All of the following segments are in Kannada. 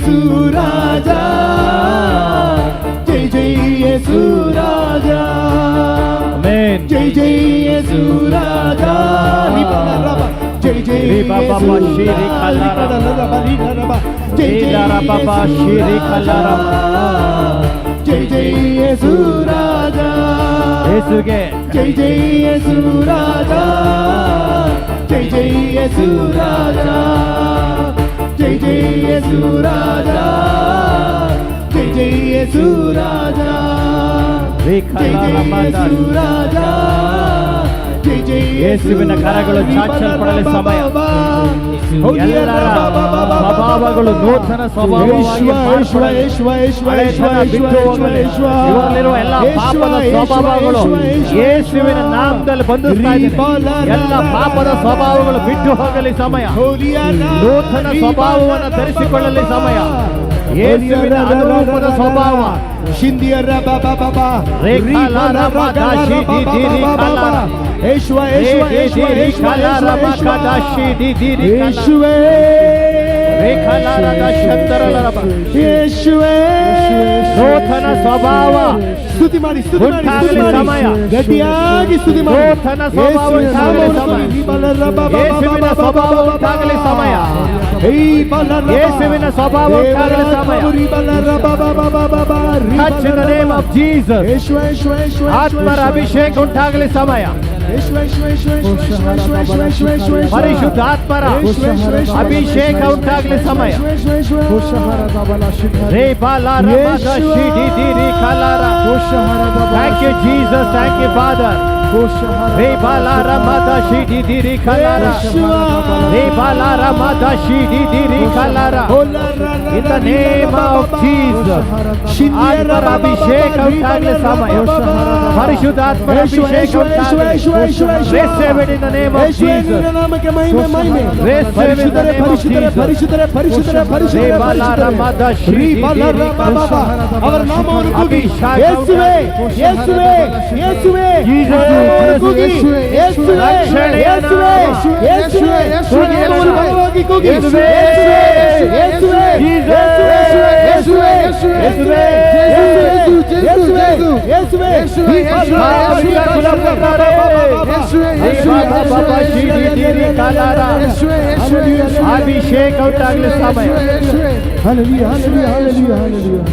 ಯೇಸು ರಾಜ, ಜೈ ಜೈ ಯೇಸು ರಾಜ, ಆಮೆನ್. ಜೈ ಜೈ ಯೇಸು ರಾಜ, ಜೈ ಜೈ ಬಾಬಾ ಶ್ರೀ ಕಲ್ಲರಬ, ಜೈ ಜೈ ಬಾಬಾ ಶ್ರೀ ಕಲ್ಲರಬ, ಜೈ ಜೈ ಯೇಸು ರಾಜ, ಯೇಸುಗೆ ಜೈ ಜೈ ಯೇಸು ರಾಜ, ಜೈ ಜೈ ಯೇಸು ರಾಜ, ಜೈ ಜೈ ಯೇಸು ರಾಜ, ಜೈ ಜೈ ಯೇಸು ರಾಜ, ಜೈ ಜೈ ಯೇಸು ರಾಜ, ಜೈ ಜೈ ಯೇಸುವಿನ ಕರಗಳು ಚಾಚಲ್ಪಡಲಿ ಸಮಯ. ಎಲ್ಲರ ಸ್ವಭಾವಗಳು ನೂತನ ಸ್ವಭಾವವಾಗಿ ಬಿಟ್ಟು ಹೋಗಲಿ. ಇವರಲ್ಲಿರುವ ಎಲ್ಲ ಪಾಪದ ಸ್ವಭಾವಗಳು ಯೇಸುವಿನ ನಾಮದಲ್ಲಿ ಬಂಧಿಸ್ತಾ ಇದ್ದೇನೆ. ಎಲ್ಲ ಪಾಪದ ಸ್ವಭಾವಗಳು ಬಿಟ್ಟು ಹೋಗಲಿ ಸಮಯ. ನೂತನ ಸ್ವಭಾವವನ್ನು ಧರಿಸಿಕೊಳ್ಳಲಿ ಸಮಯ. ಯೇಸುವಿನ ಅನುರೂಪದ ಸ್ವಭಾವ ಶಿಂದಿಯರ ಬಾಬಾ ನೂತನ ಸ್ವಭಾವ ಸ್ತುತಿ ಮಾಡಿ ಸಮಯ. ಗಟ್ಟಿಯಾಗಿ ಸ್ತುತಿ ಮಾಡಿ. ನೂತನ ಸ್ವಭಾವ ಯೇಸುವಿನ ಸ್ವಭಾವ ಉಂಟಾಗಲಿ ಸಮಯ. ಯೇಸುವಿನ ಸ್ವಭಾವ ಉಂಟಾಗಲಿ ಸಮಯ. Touch in the name of Jesus. ಆತ್ಮರ ಅಭಿಷೇಕ ಉಂಟಾಗಲಿ ಸಮಯ. ಪರಿಶುದ್ಧಾತ್ಮರ ಅಭಿಷೇಕ ಉಂಟಾಗಲಿ ಸಮಯ. Thank you Jesus, thank you Father. In the name of Jesus. ಆತ್ಮರ ಅಭಿಷೇಕ ಉಂಟಾಗಲಿ ಸಮಯ. ಪರಿಶುದ್ಧಾತ್ಮರ ಅಭಿಷೇಕ ಉಂಟಾಗಲಿ. Receive it in the name of Jesus. Receive it in the name of Jesus. ಅವರ ನಾಮವನ್ನು ಕೂಗಿ ಯೇಸುವೇ ಯೇಸುವೇ ಯೇಸುವೇ ಕೂಗಿ ಯೇಸುವೇ ಯೇಸುವೇ ಯೇಸುವೇ ಬಲವಾಗಿ ಕೂಗಿ ಯೇಸುವೇ ಯೇಸುವೇ ಯೇಸುವೇ ಯೇಸುವೇ ಯೇಸುವೇ ಯೇಸುವೇ ಅಭಿಷೇಕ ಉಂಟಾಗಲಿ ಸಮಯ. Hallelujah hallelujah hallelujah hallelujah.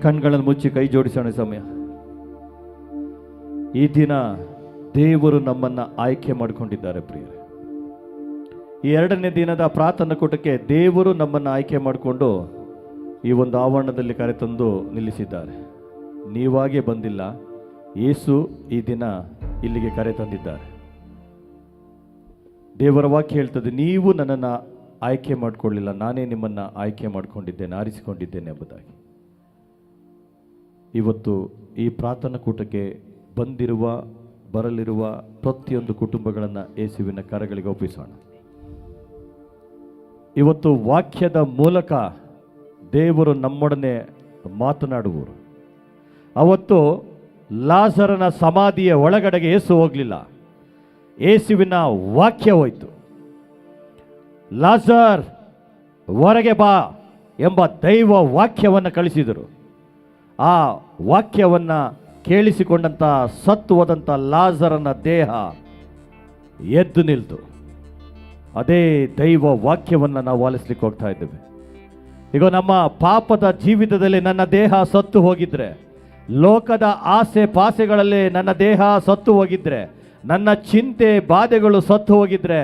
ಕಣ್ಗಳನ್ನು ಮುಚ್ಚಿ ಕೈ ಜೋಡಿಸೋಣ ಸಮಯ. ಈ ದಿನ ದೇವರು ನಮ್ಮನ್ನ ಆಯ್ಕೆ ಮಾಡಿಕೊಂಡಿದ್ದಾರೆ ಪ್ರಿಯರೇ. ಈ ಎರಡನೇ ದಿನದ ಪ್ರಾರ್ಥನಾ ಕೂಟಕ್ಕೆ ದೇವರು ನಮ್ಮನ್ನು ಆಯ್ಕೆ ಮಾಡಿಕೊಂಡು ಈ ಒಂದು ಆವರಣದಲ್ಲಿ ಕರೆತಂದು ನಿಲ್ಲಿಸಿದ್ದಾರೆ. ನೀವಾಗೆ ಬಂದಿಲ್ಲ, ಯೇಸು ಈ ದಿನ ಇಲ್ಲಿಗೆ ಕರೆತಂದಿದ್ದಾರೆ. ದೇವರ ವಾಕ್ಯ ಹೇಳ್ತದೆ, ನೀವು ನನ್ನನ್ನು ಆಯ್ಕೆ ಮಾಡಿಕೊಳ್ಳಿಲ್ಲ, ನಾನೇ ನಿಮ್ಮನ್ನು ಆಯ್ಕೆ ಮಾಡಿಕೊಂಡಿದ್ದೇನೆ, ಆರಿಸಿಕೊಂಡಿದ್ದೇನೆ ಎಂಬುದಾಗಿ. ಇವತ್ತು ಈ ಪ್ರಾರ್ಥನಾ ಕೂಟಕ್ಕೆ ಬರಲಿರುವ ಪ್ರತಿಯೊಂದು ಕುಟುಂಬಗಳನ್ನು ಯೇಸುವಿನ ಕರಗಳಿಗೆ ಒಪ್ಪಿಸೋಣ. ಇವತ್ತು ವಾಕ್ಯದ ಮೂಲಕ ದೇವರು ನಮ್ಮೊಡನೆ ಮಾತನಾಡುವರು. ಅವತ್ತು ಲಾಜರನ ಸಮಾಧಿಯ ಒಳಗಡೆಗೆ ಯೇಸು ಹೋಗಲಿಲ್ಲ, ಯೇಸುವಿನ ವಾಕ್ಯ ಹೋಯಿತು. ಲಾಜರ್ ಹೊರಗೆ ಬಾ ಎಂಬ ದೈವ ವಾಕ್ಯವನ್ನು ಕಳಿಸಿದರು. ಆ ವಾಕ್ಯವನ್ನು ಕೇಳಿಸಿಕೊಂಡಂಥ ಸತ್ತು ಹೋದಂಥ ಲಾಜರನ ದೇಹ ಎದ್ದು ನಿಲ್ತು. ಅದೇ ದೈವ ವಾಕ್ಯವನ್ನು ನಾವು ಆಲಿಸ್ಲಿಕ್ಕೆ ಹೋಗ್ತಾ ಇದ್ದೇವೆ. ಈಗ ನಮ್ಮ ಪಾಪದ ಜೀವಿತದಲ್ಲಿ ನನ್ನ ದೇಹ ಸತ್ತು ಹೋಗಿದ್ರೆ, ಲೋಕದ ಆಸೆ ಪಾಸೆಗಳಲ್ಲಿ ನನ್ನ ದೇಹ ಸತ್ತು ಹೋಗಿದ್ರೆ, ನನ್ನ ಚಿಂತೆ ಬಾಧೆಗಳು ಸತ್ತು ಹೋಗಿದ್ರೆ,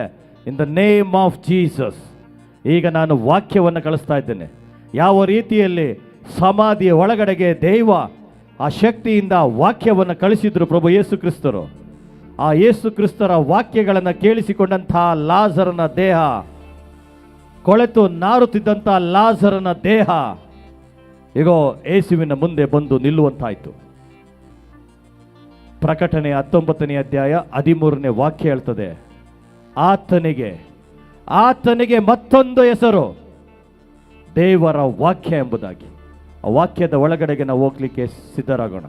in the name of Jesus ಈಗ ನಾನು ವಾಕ್ಯವನ್ನು ಕಳಿಸ್ತಾ ಇದ್ದೇನೆ. ಯಾವ ರೀತಿಯಲ್ಲಿ ಸಮಾಧಿಯ ಒಳಗಡೆಗೆ ದೈವ ಆ ಶಕ್ತಿಯಿಂದ ವಾಕ್ಯವನ್ನು ಕಳಿಸಿದ್ರು ಪ್ರಭು ಯೇಸು ಕ್ರಿಸ್ತರು, ಆ ಯೇಸು ಕ್ರಿಸ್ತರ ವಾಕ್ಯಗಳನ್ನು ಕೇಳಿಸಿಕೊಂಡಂತಹ ಲಾಜರನ ದೇಹ, ಕೊಳೆತು ನಾರುತ್ತಿದ್ದಂಥ ಲಾಜರನ ದೇಹ ಈಗೋ ಯೇಸುವಿನ ಮುಂದೆ ಬಂದು ನಿಲ್ಲುವಂತಾಯಿತು. ಪ್ರಕಟಣೆ 19ನೇ ಅಧ್ಯಾಯ 13ನೇ ವಾಕ್ಯ ಹೇಳ್ತದೆ, ಆತನಿಗೆ ಮತ್ತೊಂದು ಹೆಸರು ದೇವರ ವಾಕ್ಯ ಎಂಬುದಾಗಿ. ಆ ವಾಕ್ಯದ ಒಳಗಡೆಗೆ ನಾವು ಹೋಗ್ಲಿಕ್ಕೆ ಸಿದ್ಧರಾಗೋಣ.